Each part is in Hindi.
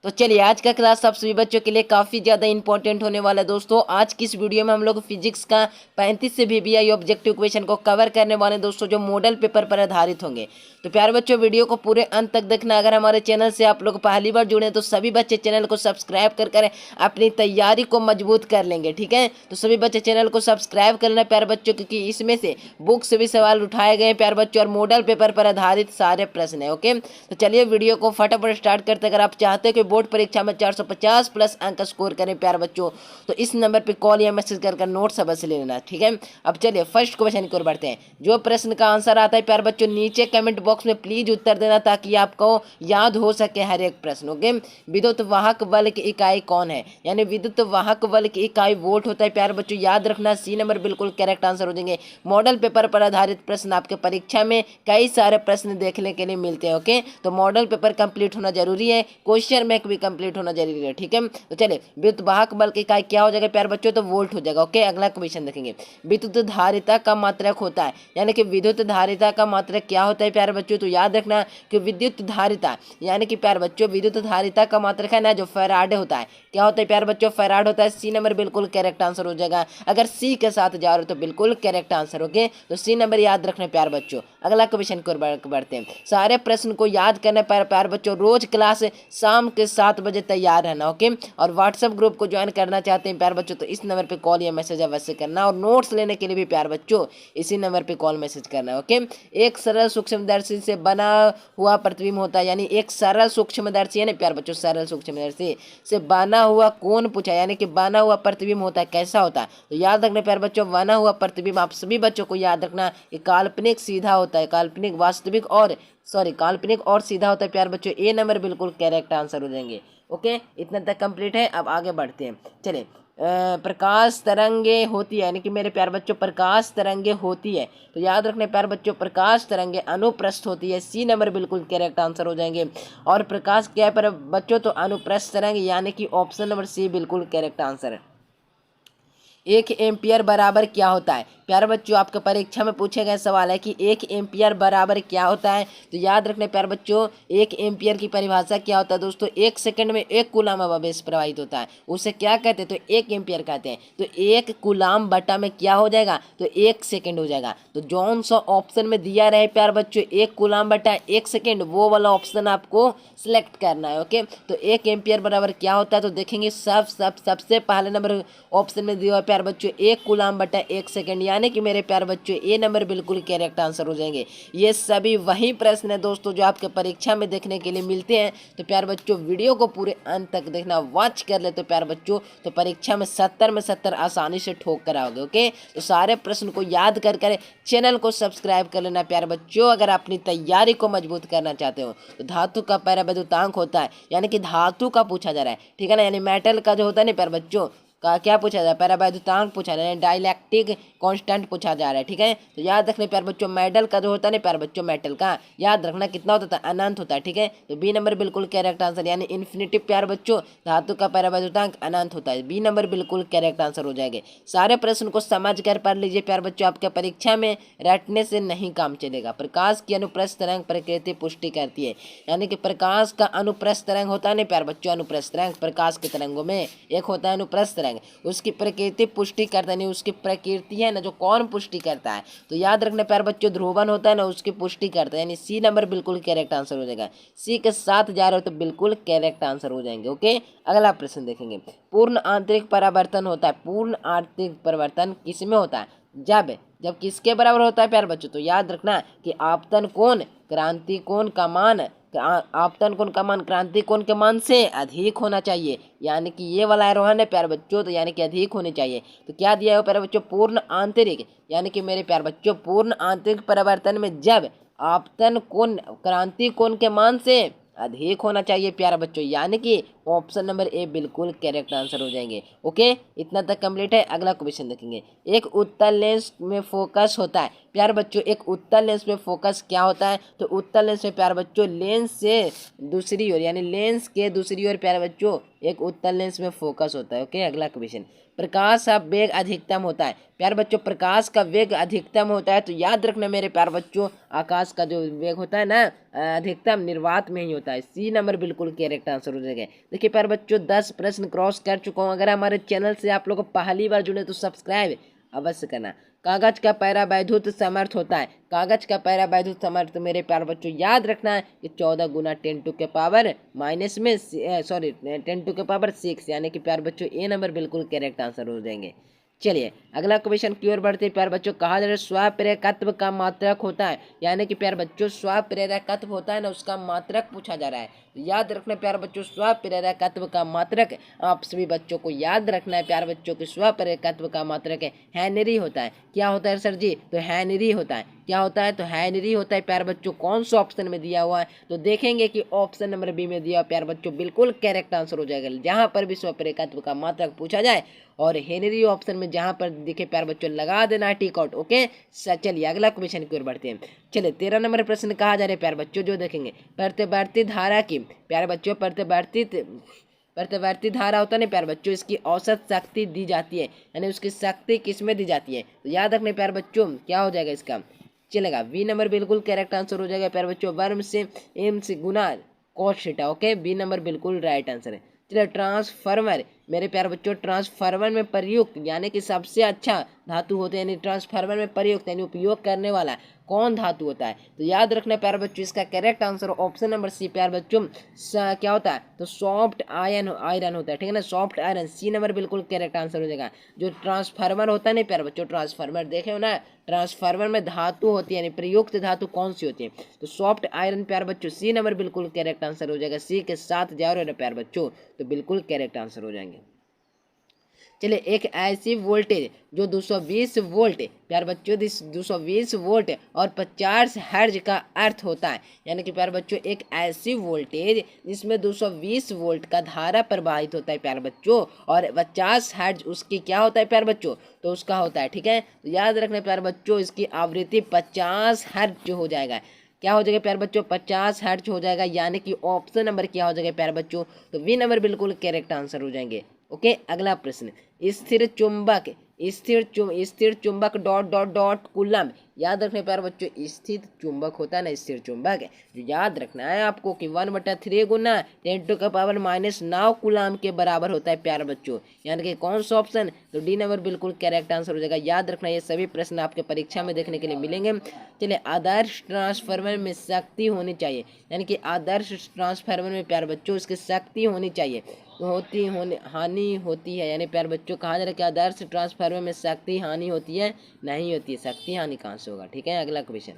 तो चलिए आज का क्लास आप सभी बच्चों के लिए काफ़ी ज़्यादा इंपॉर्टेंट होने वाला है दोस्तों। आज की इस वीडियो में हम लोग फिजिक्स का 35 से VBI ऑब्जेक्टिव क्वेश्चन को कवर करने वाले हैं दोस्तों, जो मॉडल पेपर पर आधारित होंगे। तो प्यारे बच्चों वीडियो को पूरे अंत तक देखना। अगर हमारे चैनल से आप लोग पहली बार जुड़े तो सभी बच्चे चैनल को सब्सक्राइब कर अपनी तैयारी को मजबूत कर लेंगे, ठीक है। तो सभी बच्चे चैनल को सब्सक्राइब कर लेना प्यारे बच्चों, क्योंकि इसमें से बुक से भी सवाल उठाए गए प्यारे बच्चों और मॉडल पेपर पर आधारित सारे प्रश्न है। ओके, तो चलिए वीडियो को फटाफट स्टार्ट करते। अगर आप चाहते हो कि बोर्ड परीक्षा में 450 प्लस अंक स्कोर करें प्यारे बच्चों, तो इस नंबर पे कॉल या मैसेज कर नोट्स अवश्य ले लेना, ठीक है। अब चलिए फर्स्ट क्वेश्चन की ओर बढ़ते हैं। जो प्रश्न का आंसर आता है प्यारे बच्चों नीचे कमेंट बॉक्स में प्लीज उत्तर देना, ताकि आपको याद हो सके हर एक प्रश्न। ओके, विद्युत वाहक बल की इकाई कौन है? यानी विद्युत वाहक बल की इकाई वोल्ट होता है प्यारे बच्चों, याद रखना। सी नंबर बिल्कुल करेक्ट आंसर हो जाएंगे। मॉडल पेपर पर आधारित प्रश्न आपके परीक्षा में कई सारे प्रश्न देखने के लिए मिलते हैं। ओके, तो मॉडल पेपर कंप्लीट होना जरूरी है, क्वेश्चन बैंक भी कंप्लीट होना जरूरी है, ठीक है। तो चलिए विद्युत वाहक बल की इकाई क्या हो जाएगा प्यारे बच्चों? तो वोल्ट हो जाएगा। ओके, अगला क्वेश्चन देखेंगे। विद्युत धारिता का मात्रक होता है, यानी कि विद्युत धारिता का मात्रक क्या होता है प्यारे बच्चों? तो याद रखना कि विद्युत धारिता यानी कि प्यारे बच्चों विद्युत धारिता का मात्रक है ना, जो फैराडे होता है। क्या होता है प्यारे बच्चों? फैराड होता है। सी नंबर बिल्कुल करेक्ट आंसर हो जाएगा। अगर सी के साथ जा रहे हो तो बिल्कुल करेक्ट आंसर। ओके, तो सी नंबर याद रखना प्यारे बच्चों। अगला क्वेश्चन को बढ़ते हैं। सारे प्रश्न को याद करने पर प्यारे बच्चों रोज क्लास शाम के 7 बजे तैयार रहना। ओके, और व्हाट्सएप ग्रुप को ज्वाइन करना चाहते हैं प्यारे बच्चों, तो इस नंबर पे कॉल या मैसेज अवश्य करना। और नोट्स लेने के लिए भी प्यारे बच्चों इसी नंबर पे कॉल मैसेज करना है। ओके, एक सरल सूक्ष्मदर्शी से बना हुआ प्रतिबिंब होता है, यानी एक सरल सूक्ष्मदर्शी है ना प्यारे बच्चों, सरल सूक्ष्मदर्शी से बना हुआ कौन पूछा, यानी कि बना हुआ प्रतिबिंब होता है, कैसा होता है? तो याद रखना प्यारे बच्चों बना हुआ प्रतिबिंब आप सभी बच्चों को याद रखना कि काल्पनिक सीधा होता है, काल्पनिक वास्तविक और काल्पनिक और सीधा होता है प्यारे बच्चों। ए नंबर बिल्कुल करेक्ट आंसर हो जाएंगे। ओके, इतना तक कंप्लीट है। अब आगे बढ़ते हैं। चलिए प्रकाश तरंगे होती है, यानी कि मेरे प्यारे बच्चों प्रकाश तरंगे होती है, तो याद रखने प्यारे बच्चों प्रकाश तरंगे अनुप्रस्थ होती है। सी नंबर बिल्कुल करेक्ट आंसर हो जाएंगे। और प्रकाश क्या है प्यारे बच्चों? तो अनुप्रस्थ तरंग, यानी कि ऑप्शन नंबर सी बिल्कुल करेक्ट आंसर है। 1 एम्पियर बराबर क्या होता है प्यारे बच्चों? आपके परीक्षा में पूछे गए सवाल है कि 1 एम्पियर बराबर क्या होता है। तो याद रखने प्यारे बच्चों 1 एम्पियर की परिभाषा क्या होता है दोस्तों? 1 सेकंड में 1 कूलाम आवेश प्रवाहित होता है, उसे क्या कहते हैं? तो 1 एम्पियर कहते हैं। तो 1 कूलाम बटा में क्या हो जाएगा? तो 1 सेकंड हो जाएगा। तो जौन सा ऑप्शन में दिया रहे प्यारे बच्चों 1 कूलाम बटा 1 सेकंड, वो वाला ऑप्शन आपको सिलेक्ट करना है। ओके, तो 1 एम्पियर बराबर क्या होता है? तो देखेंगे सबसे पहले नंबर ऑप्शन में दिया प्यारे बच्चों 1 कूलाम बटा 1 सेकंड, यानी कि मेरे प्यारे बच्चों ए नंबर बिल्कुल करेक्ट आंसर हो जाएंगे। ये सभी वही प्रश्न है दोस्तों जो आपके परीक्षा में देखने के लिए मिलते हैं। तो प्यारे बच्चों वीडियो को पूरे अंत तक देखना, वॉच कर ले तो प्यारे बच्चों तो परीक्षा में 70 में 70 आसानी से ठोक कर आओगे। ओके, तो सारे प्रश्न को याद कर चैनल को सब्सक्राइब कर लेना प्यारे बच्चों। अगर अपनी तैयारी को मजबूत करना चाहते हो तो धातु का पैरावैद्युतांक होता है, यानी कि धातु का पूछा जा रहा है, ठीक है ना, यानी मेटल का जो होता है ना प्यारे बच्चों का क्या पूछा जा रहा है? पैरावैद्युतांक पूछा जा रहा है, डाइलेक्ट्रिक कांस्टेंट पूछा जा रहा है, ठीक है। तो याद रखने प्यारे बच्चों मेटल का जो होता है ना प्यारे बच्चों, मेटल का याद रखना कितना होता है? अनंत होता है, ठीक है। तो बी नंबर बिल्कुल करेक्ट आंसर, यानी इन्फिनिटी प्यारे बच्चों धातु का पैरावैद्युतांक अनंत होता है। बी नंबर बिल्कुल करेक्ट आंसर हो जाएंगे। सारे प्रश्न को समझ कर पढ़ लीजिए प्यारे बच्चों, आपके परीक्षा में रटने से नहीं काम चलेगा। प्रकाश की अनुप्रस्थ तरंग प्रकृति पुष्टि करती है, यानी कि प्रकाश का अनुप्रस्थ तरंग होता है ना प्यारे बच्चों, अनुप्रस्थ तरंग प्रकाश के तरंगों में एक होता है अनुप्रस्थ तरंग, उसकी प्रकृति पुष्टि करता है, नहीं उसकी प्रकृति है ना जो कौन पुष्टि करता है? तो याद रखने प्यारे बच्चों ध्रुवन होता है ना, उसकी पुष्टि करता है, यानी सी नंबर बिल्कुल करेक्ट आंसर हो जाएगा। सी के साथ जा रहे हो तो बिल्कुल करेक्ट आंसर हो जाएंगे। ओके, अगला प्रश्न देखेंगे। पूर्ण आंतरिक परावर्तन होता है, पूर्ण आंतरिक परिवर्तन किसमें होता है? जब जब किसके बराबर होता है प्यारे बच्चों? तो याद रखना कि आपतन कोण क्रांति कोण का मान आपतन कोण का मान क्रांति कोण के मान से अधिक होना चाहिए, यानी कि ये वाला आरोहण है प्यारे बच्चों, तो यानी कि अधिक होनी चाहिए। तो क्या दिया है प्यारे बच्चों? पूर्ण आंतरिक, यानी कि मेरे प्यारे बच्चों पूर्ण आंतरिक परिवर्तन में जब आपतन कोण क्रांति कोण के मान से अधिक होना चाहिए प्यारे बच्चों, यानी कि ऑप्शन नंबर ए बिल्कुल करेक्ट आंसर हो जाएंगे। ओके, इतना तक कंप्लीट है। अगला क्वेश्चन देखेंगे। एक उत्तल लेंस में फोकस होता है प्यारे बच्चों, एक उत्तल लेंस में फोकस क्या होता है? तो उत्तल लेंस में प्यारे बच्चों लेंस से दूसरी ओर, यानी लेंस के दूसरी ओर प्यारे बच्चों एक उत्तल लेंस में फोकस होता है। ओके, अगला क्वेश्चन। प्रकाश का वेग अधिकतम होता है प्यारे बच्चों, प्रकाश का वेग अधिकतम होता है, तो याद रखना मेरे प्यारे बच्चों आकाश का जो वेग होता है ना अधिकतम निर्वात में ही होता है। सी नंबर बिल्कुल करेक्ट आंसर हो जाएगा। देखिए प्यारे बच्चों 10 प्रश्न क्रॉस कर चुका हूँ। अगर हमारे चैनल से आप लोग पहली बार जुड़े तो सब्सक्राइब अवश्य करना। कागज का पैरा वैद्युत समर्थ होता है। कागज का पैरा वैद्युत समर्थ मेरे प्यारे बच्चों याद रखना है कि 14 गुना 10 टू के पावर माइनस में 10 टू के पावर 6 यानी कि प्यारे बच्चों ए नंबर बिल्कुल करेक्ट आंसर हो जाएंगे। चलिए अगला क्वेश्चन की ओर बढ़ते प्यारे बच्चों। कहा जा रहा है स्वप्रेरकत्व का मात्रक होता है, यानी कि प्यारे बच्चों स्वप्रेरकत्व होता है ना, उसका मात्रक पूछा जा रहा है। तो याद रखना प्यारे बच्चों स्वप्रेरकत्व का मात्रक आप सभी बच्चों को याद रखना है प्यारे बच्चों की स्वप्रेरकत्व का मात्रक है हेनरी होता है। क्या होता है सर जी? तो हेनरी होता है। क्या होता है? तो हेनरी होता है प्यारे बच्चों। कौन सा ऑप्शन में दिया हुआ है? तो देखेंगे कि ऑप्शन नंबर बी में दिया प्यारे बच्चों बिल्कुल करेक्ट आंसर हो जाएगा। जहां पर भी स्वप्रेरकत्व का मात्रक पूछा जाए और हेनरी ऑप्शन में जहां पर दिखे प्यारे बच्चों लगा देना है टिक आउट। ओके चलिए अगला क्वेश्चन की ओर बढ़ते हैं। चलिए 13 नंबर प्रश्न कहा जा रहा है प्यारे बच्चों, जो देखेंगे प्रतिवर्ती धारा की प्यारे बच्चों प्रतिवर्ती धारा होता है ना प्यारे बच्चों, इसकी औसत शक्ति दी जाती है, यानी उसकी शक्ति किसमें दी जाती है? तो याद रखने प्यारे बच्चों क्या हो जाएगा इसका? चलेगा बी नंबर बिल्कुल करेक्ट आंसर हो जाएगा प्यारे बच्चों। वर्म से एम से गुना cos theta. Okay B number बिल्कुल राइट आंसर है। चलिए ट्रांसफार्मर मेरे प्यारे बच्चों, ट्रांसफार्मर में प्रयुक्त यानी कि सबसे अच्छा धातु होते हैं, यानी ट्रांसफार्मर में प्रयुक्त यानी उपयोग करने वाला कौन धातु होता है? तो याद रखना प्यारे बच्चों इसका correct answer option number C प्यारे बच्चों क्या होता है? तो सॉफ्ट आयरन होता है, ठीक है ना, सॉफ्ट आयरन। सी नंबर बिल्कुल करेक्ट आंसर हो जाएगा। जो ट्रांसफार्मर होता है ना प्यारे बच्चों, ट्रांसफार्मर देखे हो ना, ट्रांसफार्मर में धातु होती है यानी प्रयुक्त धातु कौन सी होती है? तो सॉफ्ट आयरन प्यारे बच्चों। सी नंबर बिल्कुल करेक्ट आंसर हो जाएगा। सी के साथ जाओ रहे प्यारे बच्चों तो बिल्कुल करेक्ट आंसर हो जाएंगे। चलिए एक ऐसी वोल्टेज जो 220 वोल्ट प्यारे बच्चों 220 वोल्ट और 50 हर्ज का अर्थ होता है, यानी कि प्यारे बच्चों एक ऐसी वोल्टेज जिसमें 220 वोल्ट का धारा प्रवाहित होता है प्यारे बच्चों और 50 हर्ज उसकी क्या होता है प्यारे बच्चों? तो उसका होता है, ठीक है। तो याद रखना प्यारे बच्चों इसकी आवृत्ति 50 हर्ज हो जाएगा। क्या हो जाएगा प्यारे बच्चों? 50 हर्ज हो जाएगा, यानी कि ऑप्शन नंबर क्या हो जाएगा प्यारे बच्चों? तो बी नंबर बिल्कुल करेक्ट आंसर हो जाएंगे। ओके अगला प्रश्न, स्थिर चुंबक डॉट डॉट डॉट कूलम। याद रखने प्यारे बच्चों स्थिर चुंबक होता है ना, स्थिर चुंबक जो याद रखना है आपको कि 1/3 गुना 10 टू का पावर -9 कूलम के बराबर होता है प्यारे बच्चों, यानी कि कौन सा ऑप्शन? तो डी नंबर बिल्कुल करेक्ट आंसर हो जाएगा। याद रखना ये सभी प्रश्न आपके परीक्षा में देखने के लिए मिलेंगे। चलिए आदर्श ट्रांसफार्मर में शक्ति होनी चाहिए, यानी कि आदर्श ट्रांसफार्मर में प्यारे बच्चों इसकी शक्ति होनी चाहिए हानि होती है, यानी प्यारे बच्चों कहा जा रहा है कि आदर्श ट्रांसफार्मर में शक्ति हानि होती है? नहीं होती है, शक्ति हानि कहाँ से होगा? ठीक है अगला क्वेश्चन,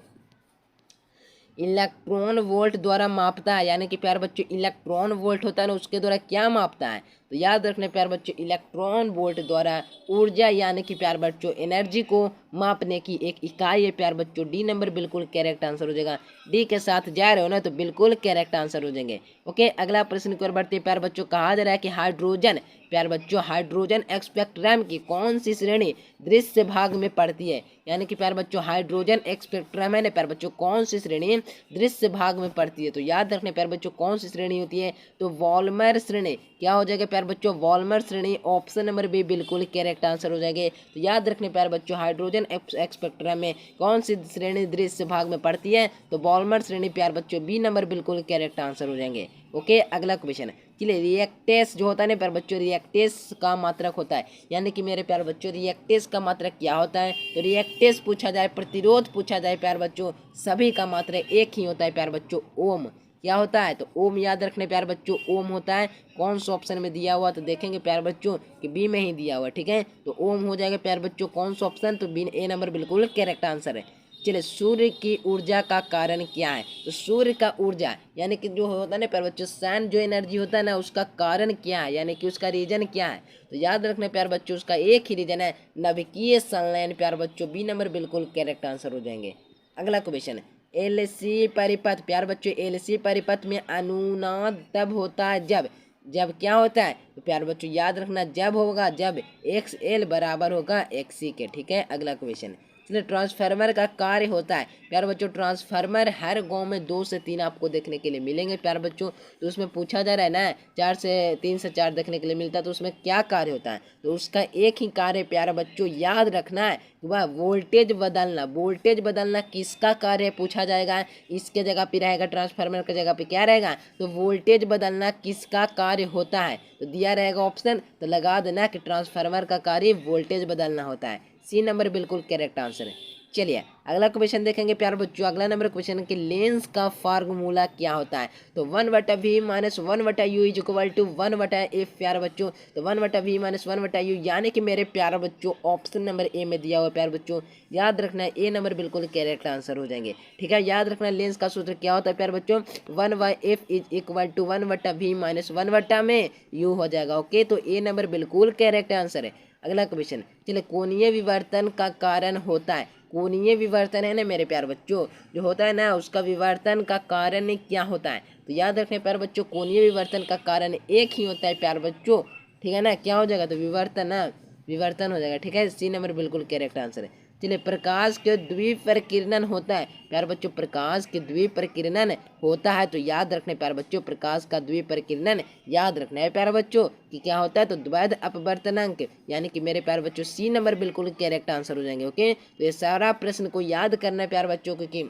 इलेक्ट्रॉन वोल्ट द्वारा मापता है, यानी कि प्यारे बच्चों इलेक्ट्रॉन वोल्ट होता है ना उसके द्वारा क्या मापता है? तो याद रखने प्यारे बच्चों इलेक्ट्रॉन वोल्ट द्वारा ऊर्जा यानी कि प्यारे बच्चों एनर्जी को मापने की एक इकाई है प्यारे बच्चों। डी नंबर बिल्कुल करेक्ट आंसर हो जाएगा। डी के साथ जा रहे हो ना तो बिल्कुल करेक्ट आंसर हो जाएंगे। ओके अगला प्रश्न की ओर बढ़ते प्यारे बच्चों। कहा जा रहा है कि हाइड्रोजन प्यारे बच्चों हाइड्रोजन स्पेक्ट्रम की कौन सी श्रेणी दृश्य भाग में पड़ती है? यानी कि प्यारे बच्चों हाइड्रोजन स्पेक्ट्रम है ना प्यारे बच्चों कौन सी श्रेणी दृश्य भाग में पड़ती है? तो याद रखने प्यारे बच्चों कौन सी श्रेणी होती है? तो वॉल्मर श्रेणी। क्या हो जाएगा प्यारे बच्चों? वॉल्मर श्रेणी। ऑप्शन नंबर बी बिल्कुल करेक्ट आंसर हो जाएंगे। तो याद रखने प्यारे बच्चों हाइड्रोजन स्पेक्ट्रम में कौन सी श्रेणी दृश्य भाग में पड़ती है? तो वॉल्मर श्रेणी प्यारे बच्चों। बी नंबर बिल्कुल करेक्ट आंसर हो जाएंगे। ओके अगला क्वेश्चन है। चलिए रिएक्टेस जो होता है ना प्यारे बच्चों रिएक्टेस का मात्रक होता है, यानी कि मेरे प्यारे बच्चों रिएक्टेस का मात्रक क्या होता है? तो रिएक्टेस पूछा जाए प्रतिरोध पूछा जाए प्यारे बच्चों सभी का मात्रक एक ही होता है प्यारे बच्चों ओम। क्या होता है? तो ओम याद रखने प्यारे बच्चों ओम होता है। कौन सा ऑप्शन में दिया हुआ? तो देखेंगे प्यारे बच्चों कि बी में ही दिया हुआ, ठीक है। तो ओम हो जाएगा प्यारे बच्चों कौन सा ऑप्शन? तो बी ए नंबर बिल्कुल करेक्ट आंसर है। चलिए सूर्य की ऊर्जा का कारण क्या है? तो सूर्य का ऊर्जा यानी कि जो होता है ना प्यारे बच्चों सन जो एनर्जी होता है ना उसका कारण क्या है, यानी कि उसका रीजन क्या है? तो याद रखने प्यारे बच्चों उसका एक ही रीजन है नाभिकीय संलयन प्यारे बच्चों। बी नंबर बिल्कुल करेक्ट आंसर हो जाएंगे। अगला क्वेश्चन एलसी परिपथ प्यारे बच्चों एलसी परिपथ में अनुनाद तब होता है जब क्या होता है? तो प्यारे बच्चों याद रखना जब होगा जब XL बराबर होगा XC के, ठीक है। अगला क्वेश्चन इसलिए ट्रांसफार्मर का कार्य होता है प्यारे बच्चों, ट्रांसफार्मर हर गांव में 2 से 3 आपको देखने के लिए मिलेंगे प्यारे बच्चों। तो उसमें पूछा जा रहा है ना 3 से 4 देखने के लिए मिलता है, तो उसमें क्या कार्य होता है? तो उसका एक ही कार्य प्यारे बच्चों याद रखना है कि वह वोल्टेज बदलना। वोल्टेज बदलना किसका कार्य है पूछा जाएगा। इसके जगह पे रहेगा, ट्रांसफार्मर की जगह पे क्या रहेगा? तो वोल्टेज बदलना किसका कार्य होता है? तो दिया रहेगा ऑप्शन, तो लगा देना कि ट्रांसफार्मर का कार्य वोल्टेज बदलना होता है। सी नंबर बिल्कुल करेक्ट आंसर है। चलिए अगला क्वेश्चन देखेंगे प्यारे बच्चों। अगला नंबर क्वेश्चन कि लेंस का फार्मूला क्या होता है? तो 1/v minus 1/u is equal to 1/f प्यारे बच्चों। तो 1/v माइनस 1/u यानी कि मेरे प्यारे बच्चों ऑप्शन नंबर ए में दिया हुआ प्यारे बच्चों। याद रखना है ए नंबर बिल्कुल करेक्ट आंसर हो जाएंगे। ठीक है, याद रखना लेंस का सूत्र क्या होता है प्यारे बच्चों? 1/f is equal to 1/v minus 1/ में u हो जाएगा। ओके, तो ए नंबर बिल्कुल करेक्ट आंसर है। अगला क्वेश्चन, चलिए कोणीय विवर्तन का कारण होता है। कोणीय विवर्तन है ना मेरे प्यारे बच्चों, जो होता है ना उसका विवर्तन का कारण क्या होता है? तो याद रखने प्यारे बच्चों, कोणीय विवर्तन का कारण एक ही होता है प्यारे बच्चों। ठीक है ना, क्या हो जाएगा? तो विवर्तन ना, विवर्तन हो जाएगा। ठीक है, सी नंबर बिल्कुल करेक्ट आंसर है। चलिए प्रकाश के द्विप्रकीर्णन होता है प्यारे बच्चों, प्रकाश के द्विप्रकीर्णन होता है। तो याद रखने प्यारे बच्चों, प्रकाश का द्विप्रकीर्णन याद रखना है प्यारे बच्चों कि क्या होता है? तो द्वैध अपवर्तनांक, यानी कि मेरे प्यारे बच्चों सी नंबर बिल्कुल करेक्ट आंसर हो जाएंगे। ओके, तो ये सारा प्रश्न को याद करना है प्यारे बच्चों, क्योंकि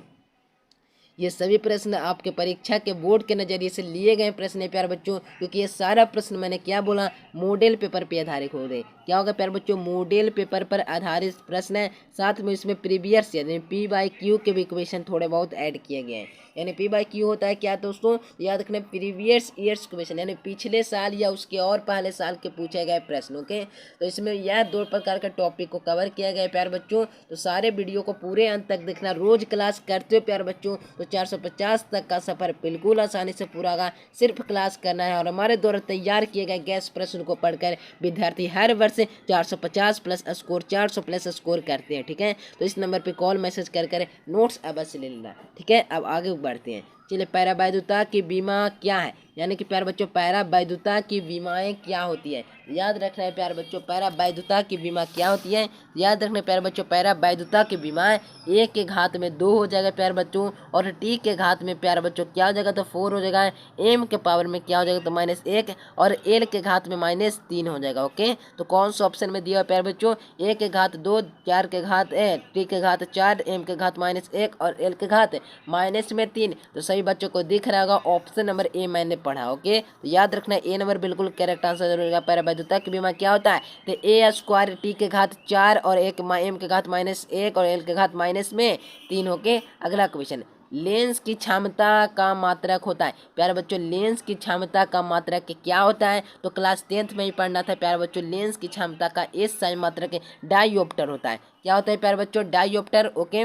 ये सभी प्रश्न आपके परीक्षा के बोर्ड के नज़रिए से लिए गए प्रश्न है प्यारे बच्चों, क्योंकि ये सारा प्रश्न मैंने क्या बोला, मॉडल पेपर पे आधारित हो गए। क्या होगा प्यारे बच्चों? मॉडल पेपर पर आधारित प्रश्न है। साथ में इसमें प्रीवियस यानी P/Q के भी क्वेश्चन थोड़े बहुत ऐड किए गए हैं। यानी P/Q होता है क्या दोस्तों? याद रखना, प्रीवियस ईयर्स क्वेश्चन, यानी पिछले साल या उसके और पहले साल के पूछे गए प्रश्नों के। तो इसमें यह 2 प्रकार के टॉपिक को कवर किया गया है प्यारे बच्चों। तो सारे वीडियो को पूरे अंत तक देखना। रोज क्लास करते हो प्यारे बच्चों तो 450 तक का सफर बिल्कुल आसानी से पूरा होगा। सिर्फ क्लास करना है और हमारे द्वारा तैयार किए गए गैस प्रश्न को पढ़कर विद्यार्थी हर वर्ष 450 प्लस स्कोर, 400 प्लस स्कोर करते हैं। ठीक है, तो इस नंबर पे कॉल मैसेज कर नोट्स अवश्य ले लेना। ठीक है, अब आगे बढ़ते हैं। चलिए पैरावैधुता की बीमा क्या है? यानी कि प्यारे बच्चों पैरावैधुता की बीमाएं क्या होती है? याद रखना है प्यारे बच्चों, पैरावैधुता की बीमा क्या होती है? याद रखना है प्यारे बच्चों, पैरावैधुता की बीमाएं 1 के घात में 2 हो जाएगा प्यारे बच्चों, और t के घात में प्यारे बच्चों क्या हो जाएगा? तो 4 हो जाएगा। m के पावर में क्या हो जाएगा? तो -1, और l के घात में -3 हो जाएगा। ओके, तो कौन सा ऑप्शन में दिया है प्यारे बच्चों? 1 के घात 2, 4 के घात t के घात 4, m के घात -1 और l के घात -3। तो सभी बच्चों को दिख रहा होगा ऑप्शन नंबर ए मैंने पढ़ा। ओके, तो याद रखना ए नंबर बिल्कुल करेक्ट आंसर जरूर होगा। पैरावैधुता की बीमा क्या होता है? तो a² t के घात 4 और एक m के घात -1 और l के घात -3। ओके, अगला क्वेश्चन, लेंस की क्षमता का मात्रक होता है। प्यारे बच्चों लेंस की क्षमता का मात्रक क्या होता है? तो क्लास 10th में ही पढ़ना था प्यारे बच्चों। लेंस की क्षमता का SI मात्रक डायोप्टर होता है। क्या होता है प्यारे बच्चों? डायोप्टर। ओके,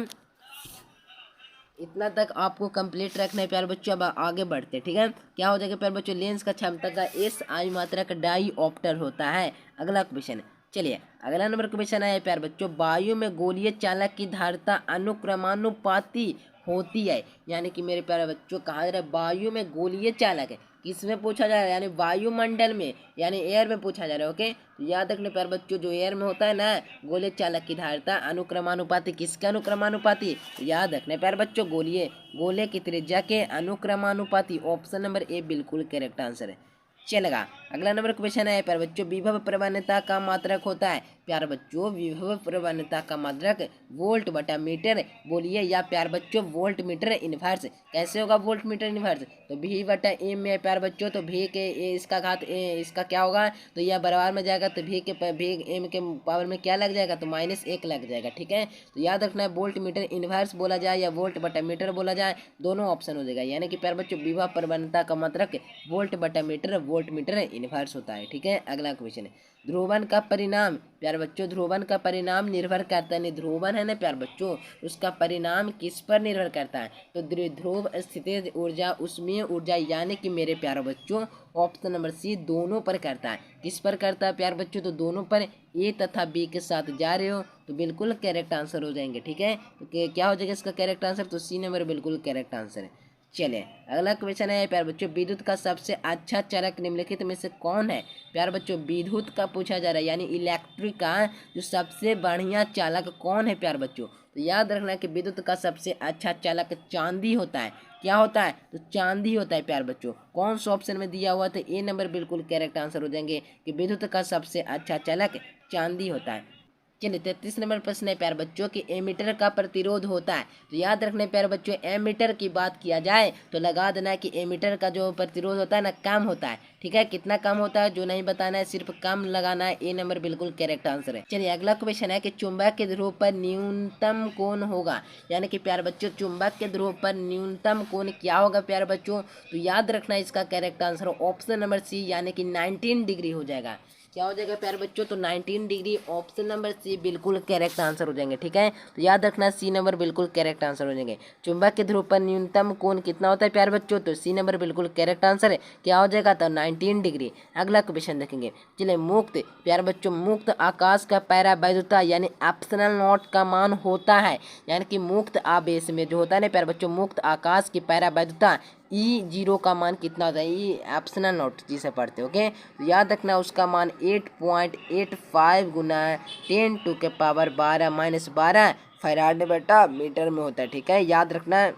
इतना तक आपको कंप्लीट रखना है प्यारे बच्चों। अब आगे बढ़ते हैं। ठीक है, क्या हो जाएगा प्यारे बच्चों? लेंस का क्षमता का SI मात्रक डाईऑप्टर होता है। अगला क्वेश्चन, चलिए अगला नंबर क्वेश्चन है प्यारे बच्चों, वायु में गोलीय चालक की धारिता अनुक्रमानुपाती होती है। यानी कि मेरे प्यारे बच्चों कहा जा रहा है वायु में गोलीय चालक है, किसमें पूछा जा रहा है? यानी वायुमंडल में, यानी एयर में पूछा जा रहा है। ओके, तो याद रखने प्यारे बच्चों जो एयर में होता है ना गोलीय चालक की धारिता अनुक्रमानुपाती, किसके अनुक्रमानुपाती? तो याद रखने प्यारे बच्चों गोले की त्रिज्या के अनुक्रमानुपाती। ऑप्शन नंबर ए बिल्कुल करेक्ट आंसर है। चलेगा, अगला नंबर क्वेश्चन है प्यारे बच्चों, विभव प्रवणता का मात्रक होता है। प्यारे बच्चों विभव प्रवणता का मात्रक वोल्ट बटा मीटर बोलिए, या प्यारे बच्चों वोल्ट मीटर इनवर्स। कैसे होगा वोल्ट मीटर इनवर्स? तो v बटा एम में प्यारे बच्चों, तो v के इसका घात इसका क्या होगा? तो यह बराबर में जाएगा, तो v एम के पावर में क्या लग जाएगा? तो -1 लग जाएगा। ठीक है, तो याद रखना है वोल्ट मीटर इनवर्स बोला जाए या वोल्ट बटा मीटर बोला जाए, दोनों ऑप्शन हो जाएगा। यानी कि प्यारे बच्चों विभव प्रवणता का मात्रक वोल्ट बटा मीटर वोल्ट मीटर इनवर्स होता है। ठीक है, अगला क्वेश्चन है, ध्रुवन का परिणाम। प्यारे बच्चों ध्रुवन का परिणाम निर्भर करता है, ध्रुवन है ना प्यारे बच्चों, उसका परिणाम किस पर निर्भर करता है? तो ध्रुव स्थितिज ऊर्जा, उष्मीय ऊर्जा, यानी कि मेरे प्यारे बच्चों ऑप्शन नंबर सी दोनों पर करता है। किस पर करता है प्यारे बच्चों? तो दोनों पर। ए तथा बी के साथ जा रहे हो तो बिल्कुल करेक्ट आंसर हो जाएंगे। ठीक है, तो क्या हो जाएगा इसका करेक्ट आंसर? तो सी नंबर बिल्कुल करेक्ट आंसर है। चलिए अगला क्वेश्चन है प्यारे बच्चों, विद्युत का सबसे अच्छा चालक निम्नलिखित में से कौन है। प्यारे बच्चों विद्युत का पूछा जा रहा है, यानी इलेक्ट्रिक का जो सबसे बढ़िया चालक कौन है प्यारे बच्चों। तो याद रखना कि विद्युत का सबसे अच्छा चालक चांदी होता है। क्या होता है, तो चांदी होता है प्यारे बच्चों। कौन सा ऑप्शन में दिया हुआ, तो ए नंबर बिल्कुल करेक्ट आंसर हो जाएंगे कि विद्युत का सबसे अच्छा चालक चांदी होता है। चलिए 33 नंबर प्रश्न है प्यारे बच्चों कि एमीटर का प्रतिरोध होता है। तो याद रखने प्यारे बच्चों, एमीटर की बात किया जाए तो लगा देना है कि एमीटर का जो प्रतिरोध होता है ना कम होता है। ठीक है, कितना कम होता है जो नहीं बताना है, सिर्फ कम लगाना है। ए नंबर बिल्कुल करेक्ट आंसर है। चलिए अगला क्वेश्चन है कि चुंबक के ध्रुव पर न्यूनतम कोण होगा, यानी कि प्यारे बच्चों चुंबक के ध्रुव पर न्यूनतम कोण क्या होगा प्यारे बच्चों। तो याद रखना इसका correct answer option number C, यानी कि 19 डिग्री हो जाएगा। क्या हो जाएगा प्यारे बच्चों, तो 19 डिग्री ऑप्शन नंबर सी बिल्कुल करेक्ट आंसर हो जाएंगे। ठीक है, तो याद रखना सी नंबर बिल्कुल करेक्ट आंसर हो जाएंगे। चुंबक के ध्रुव पर न्यूनतम कोण कितना होता है प्यारे बच्चों, तो सी नंबर बिल्कुल करेक्ट आंसर है। क्या हो जाएगा, तो 19 डिग्री। अगला क्वेश्चन देखेंगे। चलिए मुक्त प्यारे बच्चों, मुक्त आकाश का पैरावैधुता यानी एप्सिलॉन नॉट का मान होता है, यानी कि मुक्त आवेश में जो होता है ना प्यारे बच्चों, मुक्त आकाश की पैरावैधुता E0 का मान कितना होता है, ई एप्सिलॉन नॉट जिसे पढ़ते हो। ओके, तो याद रखना उसका मान 8.85 गुना 10⁻12 फैराड बेटा मीटर में होता है। ठीक है, याद रखना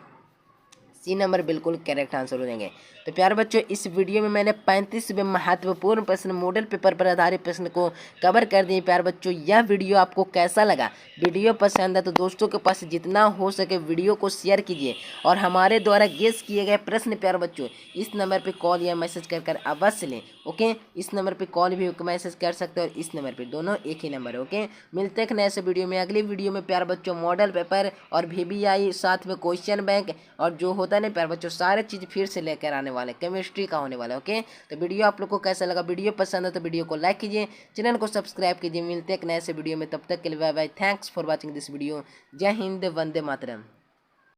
सी नंबर बिल्कुल करेक्ट आंसर हो जाएंगे। तो प्यारे बच्चों इस वीडियो में मैंने 35वें महत्वपूर्ण प्रश्न मॉडल पेपर पर आधारित प्रश्न को कवर कर दिए। प्यारे बच्चों यह वीडियो आपको कैसा लगा, वीडियो पसंद है तो दोस्तों के पास जितना हो सके वीडियो को शेयर कीजिए, और हमारे द्वारा गेस किए गए प्रश्न प्यारे बच्चों इस नंबर पर कॉल या मैसेज कर अवश्य लें। ओके, इस नंबर पर कॉल भी मैसेज कर सकते हो और इस नंबर पर, दोनों एक ही नंबर है। ओके, मिलते हैं नए से वीडियो में। अगली वीडियो में प्यारे बच्चों मॉडल पेपर और VBI साथ में क्वेश्चन बैंक और जो होता है ना प्यारे बच्चों सारे चीज़ फिर से लेकर आने वाले, केमिस्ट्री का होने वाला है। ओके, तो वीडियो आप लोग को कैसा लगा, वीडियो पसंद है तो वीडियो को लाइक कीजिए, चैनल को सब्सक्राइब कीजिए। मिलते हैं एक नए से वीडियो में, तब तक के लिए bye bye. Thanks for watching this video. जय हिंद, वंदे मातरम।